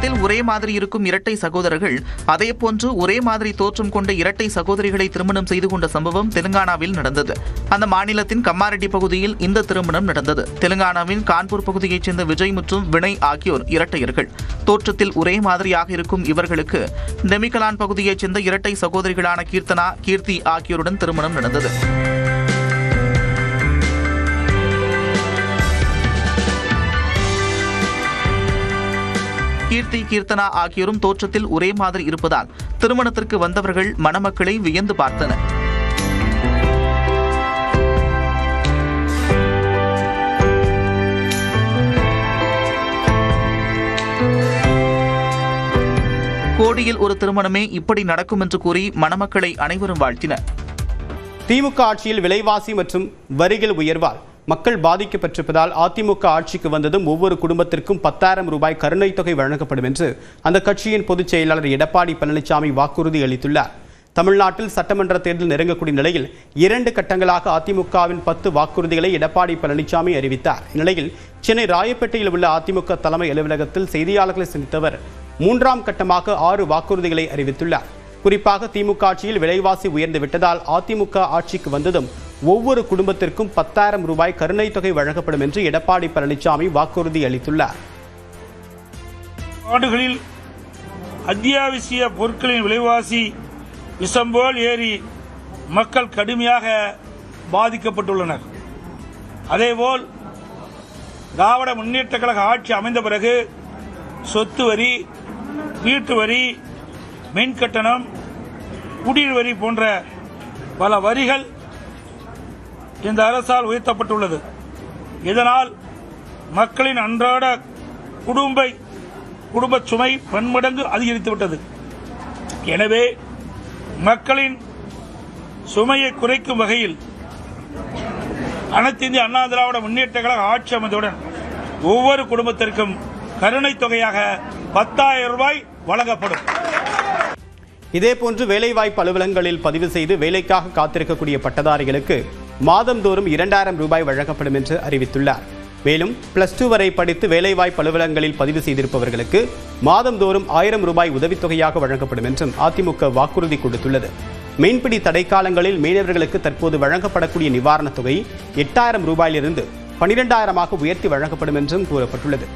தோற்றத்தில் ஒரே மாதிரி இருக்கும் இரட்டை சகோதரர்கள் அதேபோன்று ஒரே மாதிரி தோற்றம் கொண்ட இரட்டை சகோதரிகளை திருமணம் செய்து கொண்ட சம்பவம் தெலுங்கானாவில் நடந்தது. அந்த மாநிலத்தின் கம்மாரெட்டி பகுதியில் இந்த திருமணம் நடந்தது. தெலுங்கானாவின் கான்பூர் பகுதியைச் சேர்ந்த விஜய் மற்றும் வினய் ஆகியோர் இரட்டையர்கள். தோற்றத்தில் ஒரே மாதிரியாக இருக்கும் இவர்களுக்கு டெமிகலான் பகுதியைச் சேர்ந்த இரட்டை சகோதரிகளான கீர்த்தனா, கீர்த்தி ஆகியோருடன் திருமணம் நடந்தது. கீர்த்தி, கீர்த்தனா ஆகியோரும் தோற்றத்தில் ஒரே மாதிரி இருப்பதால் திருமணத்திற்கு வந்தவர்கள் மணமக்களை வியந்து பார்த்தனர். கோடியில் ஒரு திருமணமே இப்படி நடக்கும் என்று கூறி மணமக்களை அனைவரும் வாழ்த்தினர். திமுக ஆட்சியில் விலைவாசி மற்றும் வரிகள் உயர்வால் மக்கள் பாதிக்கப்பட்டிருப்பதால் அதிமுக ஆட்சிக்கு வந்ததும் ஒவ்வொரு குடும்பத்திற்கும் 10,000 ரூபாய் கருணைத் தொகை வழங்கப்படும் என்று அந்த கட்சியின் பொதுச் செயலாளர் எடப்பாடி பழனிசாமி வாக்குறுதி அளித்துள்ளார். தமிழ்நாட்டில் சட்டமன்ற தேர்தல் நெருங்கக்கூடிய நிலையில் 2 கட்டங்களாக அதிமுகவின் 10 வாக்குறுதிகளை எடப்பாடி பழனிசாமி அறிவித்தார். இந்நிலையில் சென்னை ராயப்பேட்டையில் உள்ள அதிமுக தலைமை அலுவலகத்தில் செய்தியாளர்களை சந்தித்தவர் 3ஆம் கட்டமாக 6 வாக்குறுதிகளை அறிவித்துள்ளார். குறிப்பாக திமுக ஆட்சியில் விலைவாசி உயர்ந்து விட்டதால் அதிமுக ஆட்சிக்கு வந்ததும் ஒவ்வொரு குடும்பத்திற்கும் 10,000 ரூபாய் கருணைத் தொகை வழங்கப்படும் என்று எடப்பாடி பழனிசாமி வாக்குறுதி அளித்துள்ளார். ஆண்டுகளில் அத்தியாவசிய பொருட்களின் விலைவாசி விஷம்போல் ஏறி மக்கள் கடுமையாக பாதிக்கப்பட்டுள்ளனர். அதேபோல் திராவிட முன்னேற்ற கழக ஆட்சி அமைந்த பிறகு சொத்து வரி, வீட்டு வரி, மின் கட்டணம், குடிநீர் வரி போன்ற பல வரிகள் இந்த அரசால் உயர்த்தப்பட்டுள்ளது. இதனால் மக்களின் அன்றாட குடும்ப சுமை பன்மடங்கு அதிகரித்துவிட்டது. எனவே மக்களின் சுமையை குறைக்கும் வகையில் அனைத்து இந்திய அண்ணா திராவிட முன்னேற்ற கழக ஆட்சி அமைந்தவுடன் ஒவ்வொரு குடும்பத்திற்கும் கருணைத் தொகையாக 10,000 ரூபாய் வழங்கப்படும். இதேபோன்று வேலைவாய்ப்பு அலுவலகங்களில் பதிவு செய்து வேலைக்காக காத்திருக்கக்கூடிய பட்டதாரிகளுக்கு மாதந்தோறும் 2,000 ரூபாய் வழங்கப்படும் என்று அறிவித்துள்ளார். மேலும் +2 வரை படித்து வேலைவாய்ப்பு அலுவலகங்களில் பதிவு செய்திருப்பவர்களுக்கு மாதந்தோறும் 1000 ரூபாய் உதவித்தொகையாக வழங்கப்படும் என்றும் அதிமுக வாக்குறுதி கொடுத்துள்ளது. மீன்பிடி தடைக்காலங்களில் மீனவர்களுக்கு தற்போது வழங்கப்படக்கூடிய நிவாரணத் தொகை 8,000 ரூபாயிலிருந்து 12,000ஆக உயர்த்தி வழங்கப்படும் என்றும் கூறப்பட்டுள்ளது.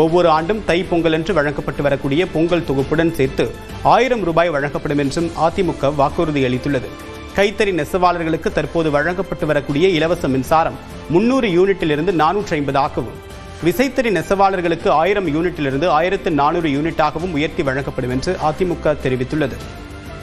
ஒவ்வொரு ஆண்டும் தை பொங்கல் என்று வழங்கப்பட்டு வரக்கூடிய பொங்கல் தொகுப்புடன் சேர்த்து 1000 ரூபாய் வழங்கப்படும் என்றும் அதிமுக வாக்குறுதி அளித்துள்ளது. கைத்தறி நெசவாளர்களுக்கு தற்போது வழங்கப்பட்டு வரக்கூடிய இலவச மின்சாரம் 300 யூனிட்டிலிருந்து 450ஆகவும், விசைத்தறி நெசவாளர்களுக்கு 1000 யூனிட்டிலிருந்து 1400 யூனிட்டாகவும் உயர்த்தி வழங்கப்படும் என்று அதிமுக தெரிவித்துள்ளது.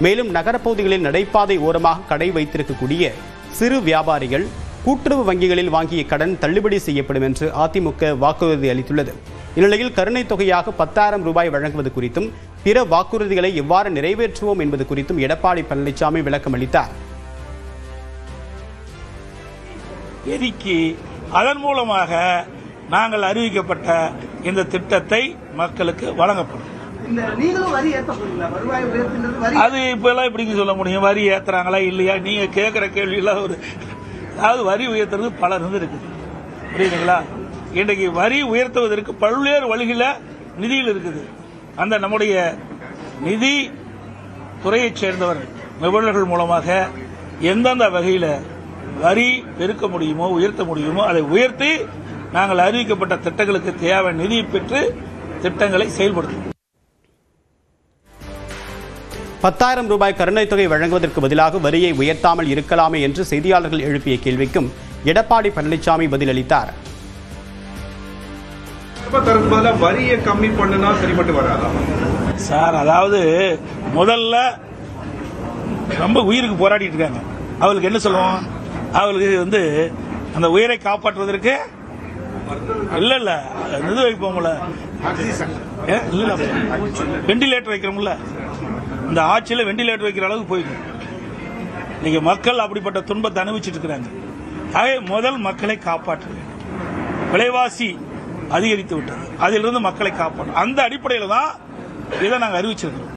மேலும் நகரப்பகுதிகளில் நடைபாதை ஓரமாக கடை வைத்திருக்கக்கூடிய சிறு வியாபாரிகள் கூட்டுறவு வங்கிகளில் வாங்கிய கடன் தள்ளுபடி செய்யப்படும் என்று அதிமுக வாக்குறுதி அளித்துள்ளது. இந்நிலையில் கருணைத் தொகையாக 10,000 ரூபாய் வழங்குவது குறித்தும் பிற வாக்குறுதிகளை எவ்வாறு நிறைவேற்றுவோம் என்பது குறித்தும் எடப்பாடி பழனிசாமி விளக்கம் அளித்தார். அதன் மூலமாக நாங்கள் அறிவிக்கப்பட்ட இந்த திட்டத்தை மக்களுக்கு வழங்கப்படும். அது இப்பெல்லாம் இப்படிங்க சொல்ல முடியும்? வரி ஏத்துறாங்களா இல்லையா? நீங்க கேட்கிற கேள்வியெல்லாம் அதாவது வரி உயர்த்துறது பல இருக்குது, புரியுதுங்களா? இன்றைக்கு வரி உயர்த்துவதற்கு பல்வேறு வழிகளில் நிதியில் இருக்குது. அந்த நம்முடைய நிதி துறையைச் சேர்ந்தவர்கள் நிபுணர்கள் மூலமாக எந்தெந்த வகையில் வரி பெருக்க முடியுமோ, உயர்த்த முடியுமோ அதை உயர்த்தி நாங்கள் அறிவிக்கப்பட்ட திட்டங்களுக்கு தேவையான நிதியை பெற்று திட்டங்களை செயல்படுத்தும். 10,000 ரூபாய் கருணைத் தொகை வழங்குவதற்கு பதிலாக வரியை உயர்த்தாமல் இருக்கலாமே என்று செய்தியாளர்கள் எழுப்பிய கேள்விக்கும் எடப்பாடி பழனிசாமி பதிலளித்தார். வரியை கம்மி பண்ணா சரிப்பட்டு வராதா சார்? அதாவது முதல்ல ரொம்ப உயிருக்கு போராடிட்டு இருக்காங்க. அவளுக்கு என்ன சொல்லுவோம்? அவளுக்கு அந்த உயிரை காப்பாற்றுவதற்கு இல்ல இது வைப்போம்ல, வெண்டிலேட்டர் வைக்கிறோம்ல, இந்த ஆட்சியில் வெண்டிலேட்டர் வைக்கிற அளவுக்கு போயிடும். இன்னைக்கு மக்கள் அப்படிப்பட்ட துன்பத்தை அனுபவிச்சுட்டு இருக்கிறாங்க. ஆகவே முதல் மக்களை காப்பாற்ற வேண்டும். விலைவாசி அதிகரித்து விட்டது, அதிலிருந்து மக்களை காப்பாற்ற அந்த அடிப்படையில் தான் இதை நாங்கள் அறிவிச்சிருக்கிறோம்.